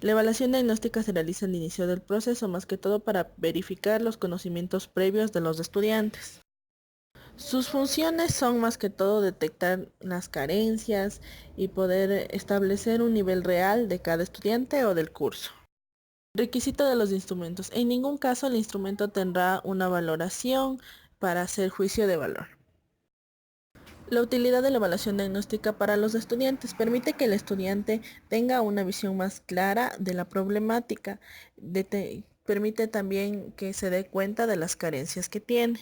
La evaluación diagnóstica se realiza al inicio del proceso, más que todo para verificar los conocimientos previos de los estudiantes. Sus funciones son más que todo detectar las carencias y poder establecer un nivel real de cada estudiante o del curso. Requisito de los instrumentos. En ningún caso el instrumento tendrá una valoración para hacer juicio de valor. La utilidad de la evaluación diagnóstica para los estudiantes permite que el estudiante tenga una visión más clara de la problemática, permite también que se dé cuenta de las carencias que tiene.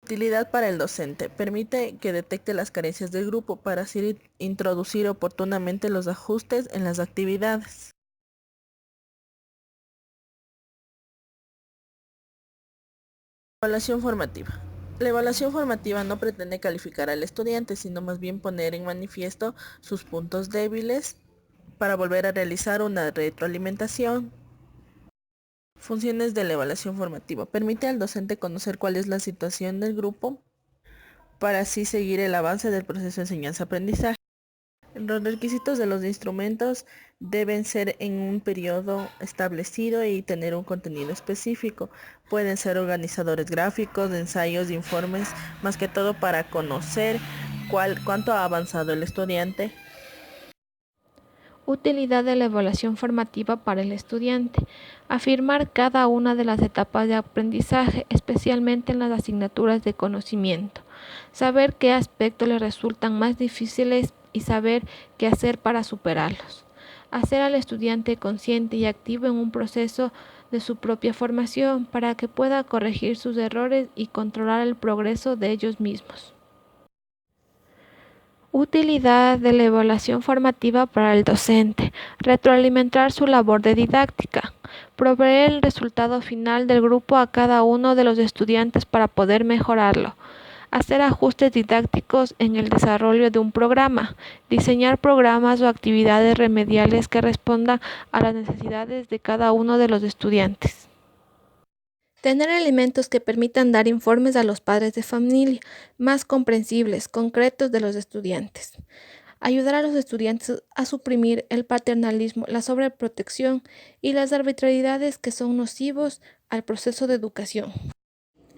Utilidad para el docente. Permite que detecte las carencias del grupo para así introducir oportunamente los ajustes en las actividades. Evaluación formativa. La evaluación formativa no pretende calificar al estudiante, sino más bien poner en manifiesto sus puntos débiles para volver a realizar una retroalimentación. Funciones de la evaluación formativa. Permite al docente conocer cuál es la situación del grupo para así seguir el avance del proceso de enseñanza-aprendizaje. Los requisitos de los instrumentos deben ser en un periodo establecido y tener un contenido específico. Pueden ser organizadores gráficos, ensayos, informes, más que todo para conocer cuánto ha avanzado el estudiante. Utilidad de la evaluación formativa para el estudiante. Afirmar cada una de las etapas de aprendizaje, especialmente en las asignaturas de conocimiento. Saber qué aspectos le resultan más difíciles y saber qué hacer para superarlos. Hacer al estudiante consciente y activo en un proceso de su propia formación para que pueda corregir sus errores y controlar el progreso de ellos mismos. Utilidad de la evaluación formativa para el docente. Retroalimentar su labor de didáctica. Proveer el resultado final del grupo a cada uno de los estudiantes para poder mejorarlo. Hacer ajustes didácticos en el desarrollo de un programa. Diseñar programas o actividades remediales que respondan a las necesidades de cada uno de los estudiantes. Tener elementos que permitan dar informes a los padres de familia, más comprensibles, concretos de los estudiantes. Ayudar a los estudiantes a suprimir el paternalismo, la sobreprotección y las arbitrariedades que son nocivos al proceso de educación.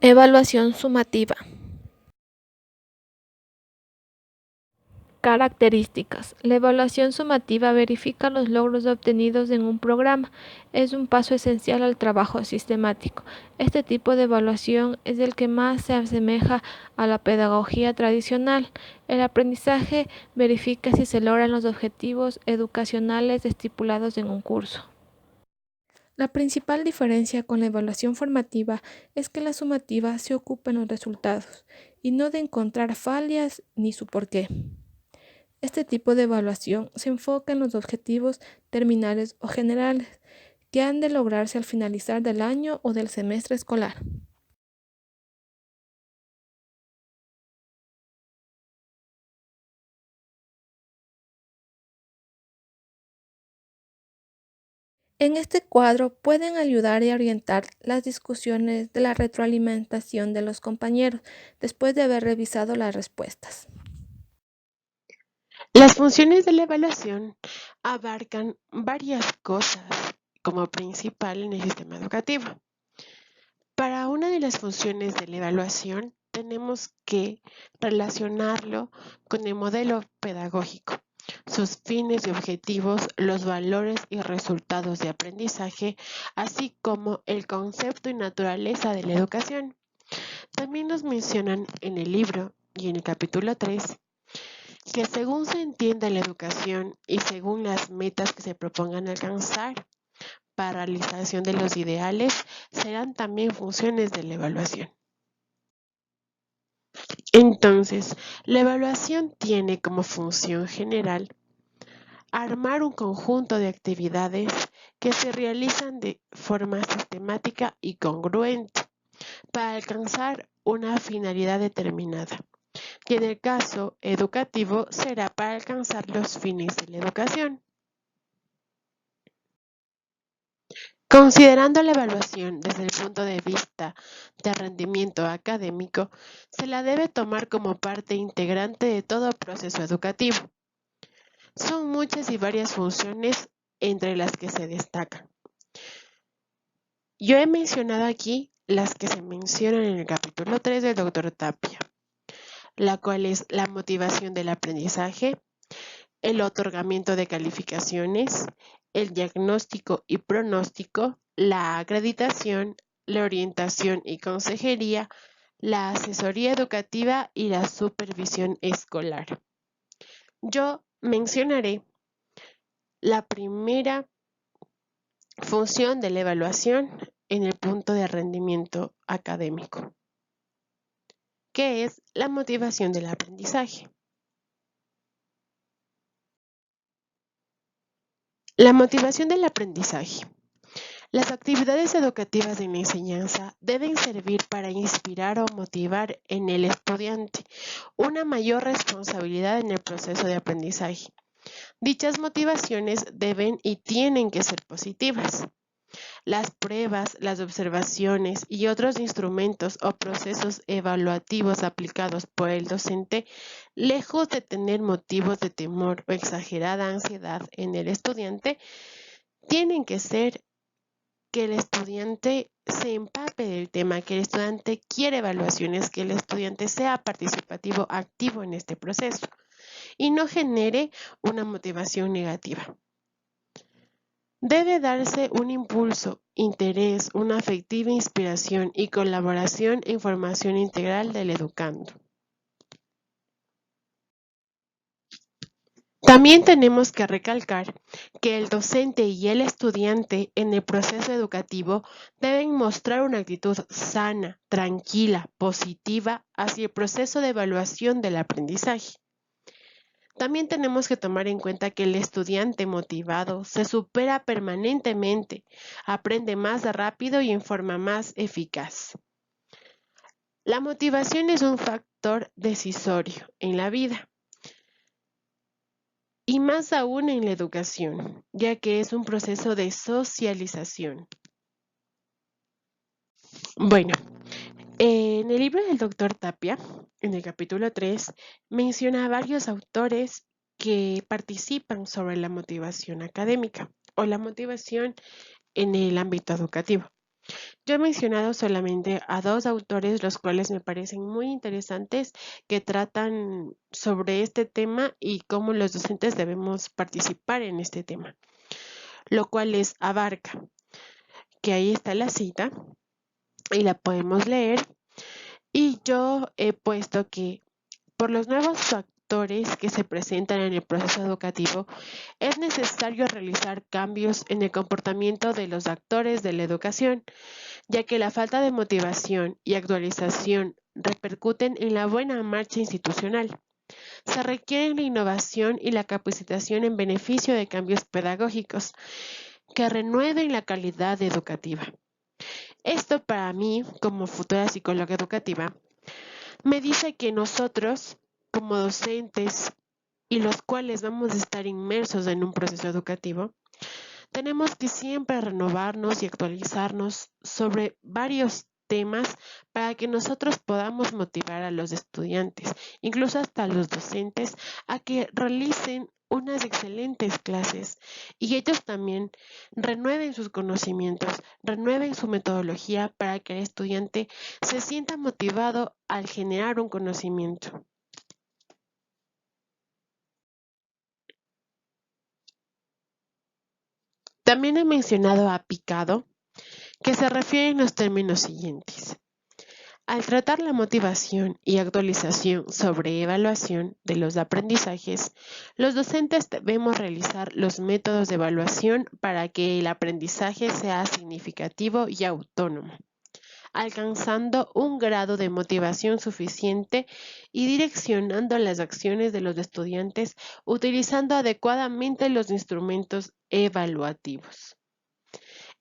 Evaluación sumativa. Características. La evaluación sumativa verifica los logros obtenidos en un programa. Es un paso esencial al trabajo sistemático. Este tipo de evaluación es el que más se asemeja a la pedagogía tradicional. El aprendizaje verifica si se logran los objetivos educacionales estipulados en un curso. La principal diferencia con la evaluación formativa es que la sumativa se ocupa en los resultados y no de encontrar fallas ni su porqué. Este tipo de evaluación se enfoca en los objetivos terminales o generales que han de lograrse al finalizar del año o del semestre escolar. En este cuadro pueden ayudar y orientar las discusiones de la retroalimentación de los compañeros después de haber revisado las respuestas. Las funciones de la evaluación abarcan varias cosas como principal en el sistema educativo. Para una de las funciones de la evaluación tenemos que relacionarlo con el modelo pedagógico, sus fines y objetivos, los valores y resultados de aprendizaje, así como el concepto y naturaleza de la educación. También nos mencionan en el libro y en el capítulo 3 que según se entienda la educación y según las metas que se propongan alcanzar para la realización de los ideales, serán también funciones de la evaluación. Entonces, la evaluación tiene como función general armar un conjunto de actividades que se realizan de forma sistemática y congruente para alcanzar una finalidad determinada, que en el caso educativo será para alcanzar los fines de la educación. Considerando la evaluación desde el punto de vista de rendimiento académico, se la debe tomar como parte integrante de todo proceso educativo. Son muchas y varias funciones entre las que se destacan. Yo he mencionado aquí las que se mencionan en el capítulo 3 del Dr. Tapia, la cual es la motivación del aprendizaje, el otorgamiento de calificaciones, el diagnóstico y pronóstico, la acreditación, la orientación y consejería, la asesoría educativa y la supervisión escolar. Yo mencionaré la primera función de la evaluación en el punto de rendimiento académico, que es la motivación del aprendizaje. La motivación del aprendizaje. Las actividades educativas en la enseñanza deben servir para inspirar o motivar en el estudiante una mayor responsabilidad en el proceso de aprendizaje. Dichas motivaciones deben y tienen que ser positivas. Las pruebas, las observaciones y otros instrumentos o procesos evaluativos aplicados por el docente, lejos de tener motivos de temor o exagerada ansiedad en el estudiante, tienen que ser que el estudiante se empape del tema, que el estudiante quiere evaluaciones, que el estudiante sea participativo, activo en este proceso y no genere una motivación negativa. Debe darse un impulso, interés, una afectiva inspiración y colaboración en formación integral del educando. También tenemos que recalcar que el docente y el estudiante en el proceso educativo deben mostrar una actitud sana, tranquila, positiva hacia el proceso de evaluación del aprendizaje. También tenemos que tomar en cuenta que el estudiante motivado se supera permanentemente, aprende más rápido y en forma más eficaz. La motivación es un factor decisorio en la vida. Y más aún en la educación, ya que es un proceso de socialización. Bueno, en el libro del Dr. Tapia, en el capítulo 3, menciona a varios autores que participan sobre la motivación académica o la motivación en el ámbito educativo. Yo he mencionado solamente a 2 autores, los cuales me parecen muy interesantes, que tratan sobre este tema y cómo los docentes debemos participar en este tema, lo cual es Abarca, que ahí está la cita y la podemos leer. Y yo he puesto que por los nuevos factores que se presentan en el proceso educativo, es necesario realizar cambios en el comportamiento de los actores de la educación, ya que la falta de motivación y actualización repercuten en la buena marcha institucional. Se requiere la innovación y la capacitación en beneficio de cambios pedagógicos que renueven la calidad educativa. Esto para mí, como futura psicóloga educativa, me dice que nosotros, como docentes y los cuales vamos a estar inmersos en un proceso educativo, tenemos que siempre renovarnos y actualizarnos sobre varios temas para que nosotros podamos motivar a los estudiantes, incluso hasta a los docentes, a que realicen unas excelentes clases y ellos también renueven sus conocimientos, renueven su metodología para que el estudiante se sienta motivado al generar un conocimiento. También he mencionado a Picado, que se refiere en los términos siguientes. Al tratar la motivación y actualización sobre evaluación de los aprendizajes, los docentes debemos realizar los métodos de evaluación para que el aprendizaje sea significativo y autónomo, alcanzando un grado de motivación suficiente y direccionando las acciones de los estudiantes utilizando adecuadamente los instrumentos evaluativos.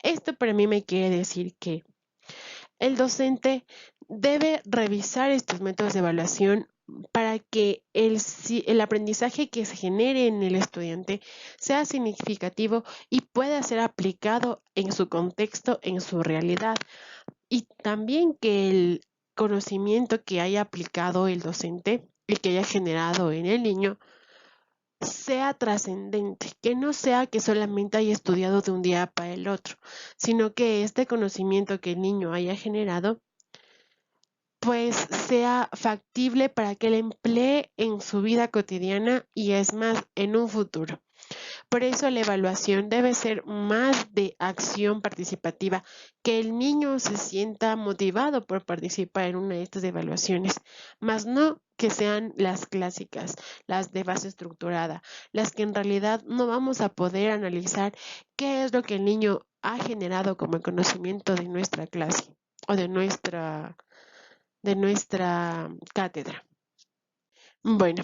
Esto para mí me quiere decir que el docente debe revisar estos métodos de evaluación para que el aprendizaje que se genere en el estudiante sea significativo y pueda ser aplicado en su contexto, en su realidad. Y también que el conocimiento que haya aplicado el docente y que haya generado en el niño sea trascendente, que no sea que solamente haya estudiado de un día para el otro, sino que este conocimiento que el niño haya generado pues sea factible para que él emplee en su vida cotidiana y es más, en un futuro. Por eso la evaluación debe ser más de acción participativa, que el niño se sienta motivado por participar en una de estas evaluaciones, más no que sean las clásicas, las de base estructurada, las que en realidad no vamos a poder analizar qué es lo que el niño ha generado como conocimiento de nuestra clase o de nuestra cátedra. Bueno,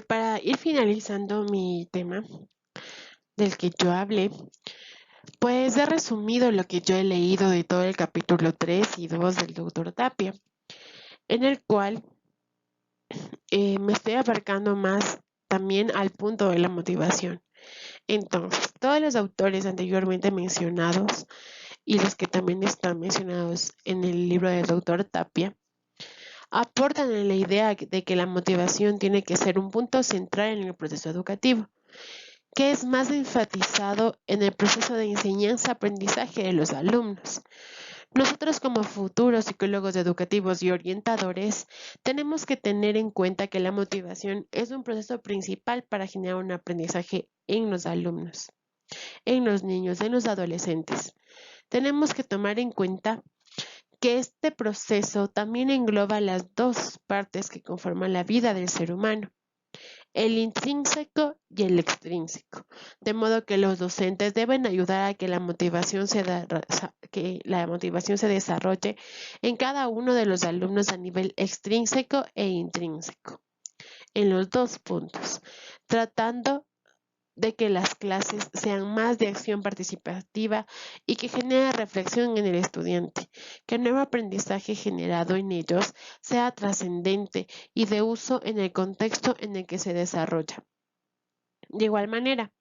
para ir finalizando mi tema del que yo hablé, pues he resumido lo que yo he leído de todo el capítulo 3 y 2 del doctor Tapia, en el cual me estoy abarcando más también al punto de la motivación. Entonces, todos los autores anteriormente mencionados y los que también están mencionados en el libro del doctor Tapia, aportan en la idea de que la motivación tiene que ser un punto central en el proceso educativo, que es más enfatizado en el proceso de enseñanza-aprendizaje de los alumnos. Nosotros como futuros psicólogos educativos y orientadores tenemos que tener en cuenta que la motivación es un proceso principal para generar un aprendizaje en los alumnos, en los niños, en los adolescentes. Tenemos que tomar en cuenta que este proceso también engloba las dos partes que conforman la vida del ser humano, el intrínseco y el extrínseco, de modo que los docentes deben ayudar a que la motivación se desarrolle en cada uno de los alumnos a nivel extrínseco e intrínseco, en los dos puntos, tratando de que las clases sean más de acción participativa y que genere reflexión en el estudiante, que el nuevo aprendizaje generado en ellos sea trascendente y de uso en el contexto en el que se desarrolla. De igual manera,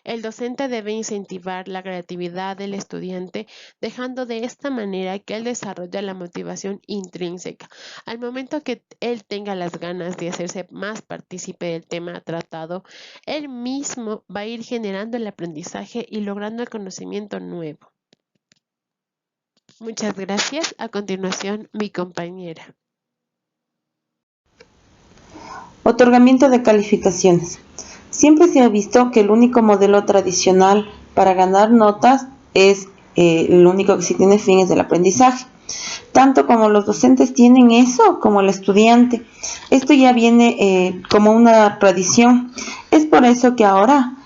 el docente debe incentivar la creatividad del estudiante, dejando de esta manera que él desarrolle la motivación intrínseca. Al momento que él tenga las ganas de hacerse más partícipe del tema tratado, él mismo va a ir generando el aprendizaje y logrando el conocimiento nuevo. Muchas gracias. A continuación, mi compañera. Otorgamiento de calificaciones. Siempre se ha visto que el único modelo tradicional para ganar notas es el único que sí tiene fin es el aprendizaje. Tanto como los docentes tienen eso, como el estudiante. Esto ya viene como una tradición. Es por eso que ahora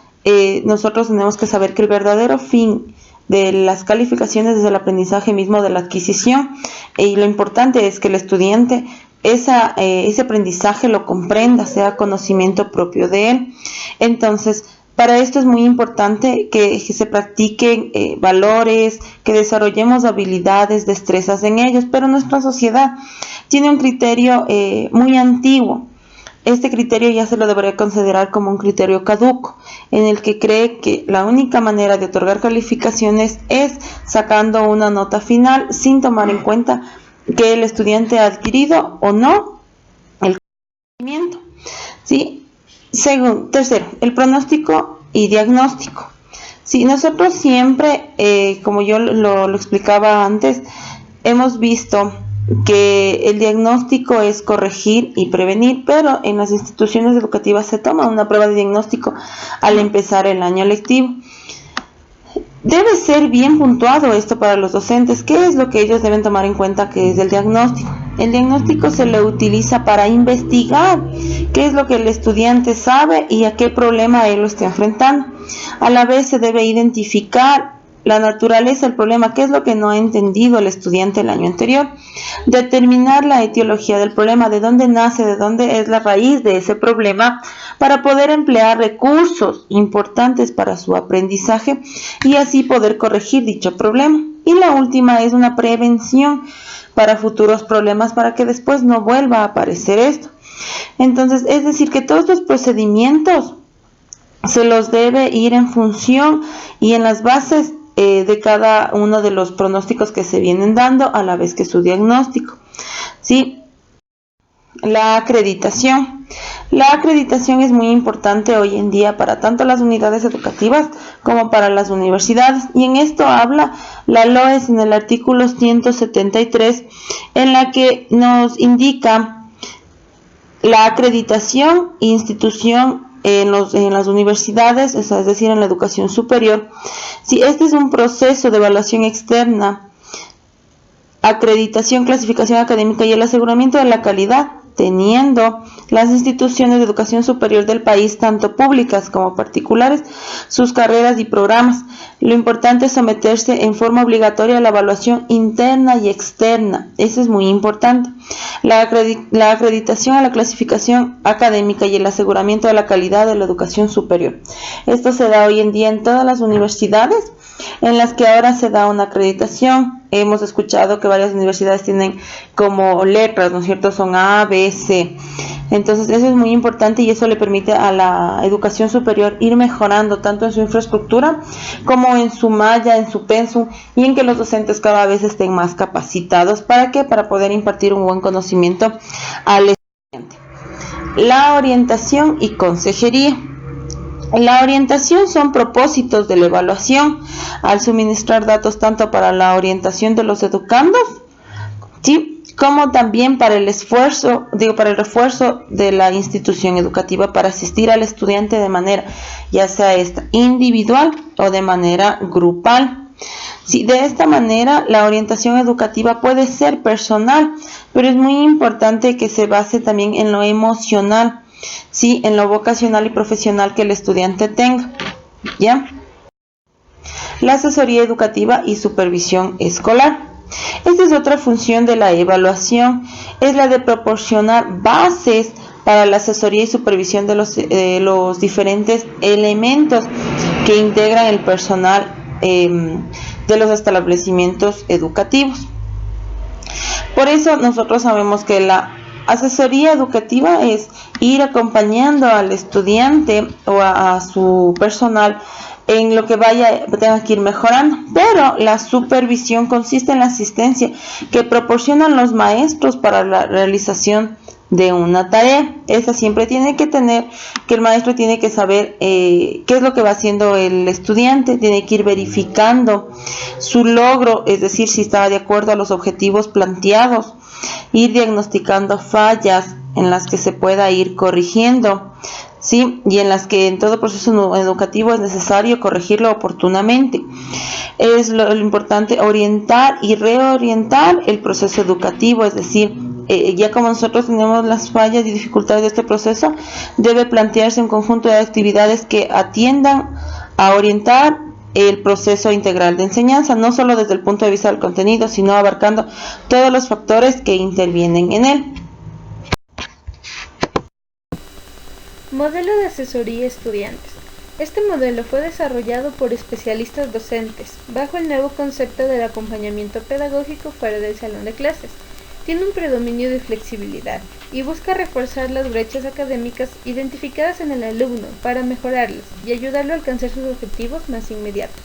nosotros tenemos que saber que el verdadero fin de las calificaciones es el aprendizaje mismo de la adquisición, y lo importante es que el estudiante ese aprendizaje lo comprenda, sea conocimiento propio de él. Entonces, para esto es muy importante que se practiquen valores, que desarrollemos habilidades, destrezas en ellos, pero nuestra sociedad tiene un criterio muy antiguo. Este criterio ya se lo debería considerar como un criterio caduco, en el que cree que la única manera de otorgar calificaciones es sacando una nota final sin tomar en cuenta que el estudiante ha adquirido o no el conocimiento. ¿Sí? Tercero, el pronóstico y diagnóstico. Sí, nosotros siempre, como yo lo explicaba antes, hemos visto que el diagnóstico es corregir y prevenir, pero en las instituciones educativas se toma una prueba de diagnóstico al empezar el año lectivo. Debe ser bien puntuado esto para los docentes. ¿Qué es lo que ellos deben tomar en cuenta que es el diagnóstico? El diagnóstico se le utiliza para investigar qué es lo que el estudiante sabe y a qué problema él lo está enfrentando. A la vez se debe identificar la naturaleza del problema, qué es lo que no ha entendido el estudiante el año anterior, determinar la etiología del problema, de dónde nace, de dónde es la raíz de ese problema, para poder emplear recursos importantes para su aprendizaje y así poder corregir dicho problema. Y la última es una prevención para futuros problemas, para que después no vuelva a aparecer esto. Entonces, es decir, que todos los procedimientos se los debe ir en función y en las bases de cada uno de los pronósticos que se vienen dando a la vez que su diagnóstico. ¿Sí? La acreditación. La acreditación es muy importante hoy en día para tanto las unidades educativas como para las universidades, y en esto habla la LOES en el artículo 173, en la que nos indica la acreditación e institución en las universidades, es decir, en la educación superior. Si este es un proceso de evaluación externa, acreditación, clasificación académica y el aseguramiento de la calidad, teniendo las instituciones de educación superior del país, tanto públicas como particulares, sus carreras y programas. Lo importante es someterse en forma obligatoria a la evaluación interna y externa. Eso es muy importante. La acreditación a la clasificación académica y el aseguramiento de la calidad de la educación superior. Esto se da hoy en día en todas las universidades, en las que ahora se da una acreditación. Hemos escuchado que varias universidades tienen como letras, ¿no es cierto? Son A, B, C. Entonces eso es muy importante y eso le permite a la educación superior ir mejorando tanto en su infraestructura como en su malla, en su pensum, y en que los docentes cada vez estén más capacitados. ¿Para qué? Para poder impartir un buen conocimiento al estudiante. La orientación y consejería. La orientación son propósitos de la evaluación al suministrar datos tanto para la orientación de los educandos, ¿sí?, como también para el refuerzo de la institución educativa para asistir al estudiante de manera ya sea esta individual o de manera grupal. Sí, de esta manera la orientación educativa puede ser personal, pero es muy importante que se base también en lo emocional, sí, en lo vocacional y profesional que el estudiante tenga, ¿ya? La asesoría educativa y supervisión escolar. Esta es otra función de la evaluación, es la de proporcionar bases para la asesoría y supervisión de los diferentes elementos que integran el personal de los establecimientos educativos. Por eso nosotros sabemos que la asesoría educativa es ir acompañando al estudiante o a su personal en lo que tenga que ir mejorando, pero la supervisión consiste en la asistencia que proporcionan los maestros para la realización de una tarea. Esa siempre tiene que tener, que el maestro tiene que saber qué es lo que va haciendo el estudiante, tiene que ir verificando su logro, es decir, si estaba de acuerdo a los objetivos planteados, ir diagnosticando fallas en las que se pueda ir corrigiendo, ¿sí?, y en las que en todo proceso educativo es necesario corregirlo oportunamente. Es lo importante orientar y reorientar el proceso educativo, es decir, ya como nosotros tenemos las fallas y dificultades de este proceso, debe plantearse un conjunto de actividades que atiendan a orientar el proceso integral de enseñanza, no solo desde el punto de vista del contenido, sino abarcando todos los factores que intervienen en él. Modelo de asesoría estudiantes. Este modelo fue desarrollado por especialistas docentes, bajo el nuevo concepto del acompañamiento pedagógico fuera del salón de clases. Tiene un predominio de flexibilidad y busca reforzar las brechas académicas identificadas en el alumno para mejorarlas y ayudarlo a alcanzar sus objetivos más inmediatos.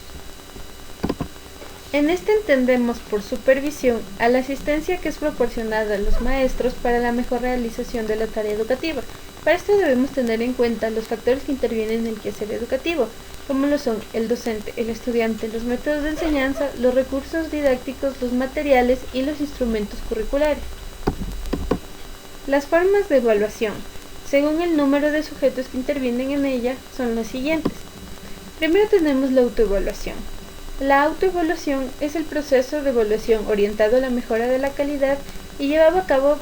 En este entendemos por supervisión a la asistencia que es proporcionada a los maestros para la mejor realización de la tarea educativa. Para esto debemos tener en cuenta los factores que intervienen en el quehacer educativo, como lo son el docente, el estudiante, los métodos de enseñanza, los recursos didácticos, los materiales y los instrumentos curriculares. Las formas de evaluación, según el número de sujetos que intervienen en ella, son las siguientes. Primero tenemos la autoevaluación. La autoevaluación es el proceso de evaluación orientado a la mejora de la calidad y llevado a cabo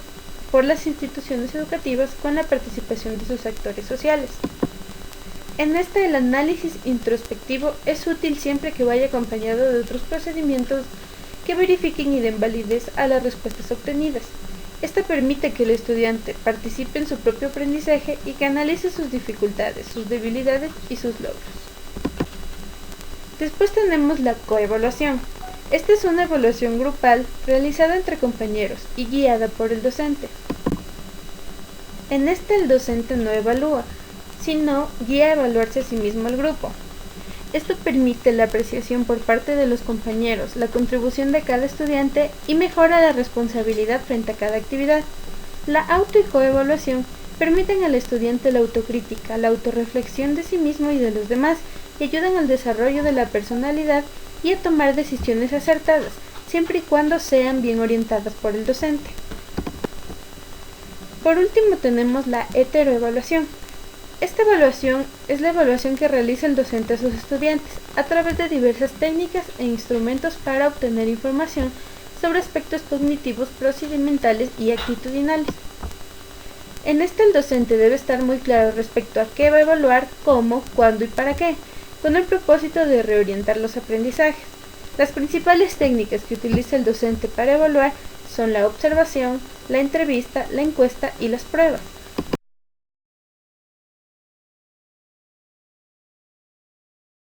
por las instituciones educativas con la participación de sus actores sociales. En esta, el análisis introspectivo es útil siempre que vaya acompañado de otros procedimientos que verifiquen y den validez a las respuestas obtenidas. Esta permite que el estudiante participe en su propio aprendizaje y que analice sus dificultades, sus debilidades y sus logros. Después tenemos la coevaluación. Esta es una evaluación grupal realizada entre compañeros y guiada por el docente. En esta el docente no evalúa, sino guía a evaluarse a sí mismo al grupo. Esto permite la apreciación por parte de los compañeros, la contribución de cada estudiante y mejora la responsabilidad frente a cada actividad. La auto y coevaluación Permiten al estudiante la autocrítica, la autorreflexión de sí mismo y de los demás, y ayudan al desarrollo de la personalidad y a tomar decisiones acertadas, siempre y cuando sean bien orientadas por el docente. Por último tenemos la heteroevaluación. Esta evaluación es la evaluación que realiza el docente a sus estudiantes a través de diversas técnicas e instrumentos para obtener información sobre aspectos cognitivos, procedimentales y actitudinales. En este el docente debe estar muy claro respecto a qué va a evaluar, cómo, cuándo y para qué, con el propósito de reorientar los aprendizajes. Las principales técnicas que utiliza el docente para evaluar son la observación, la entrevista, la encuesta y las pruebas.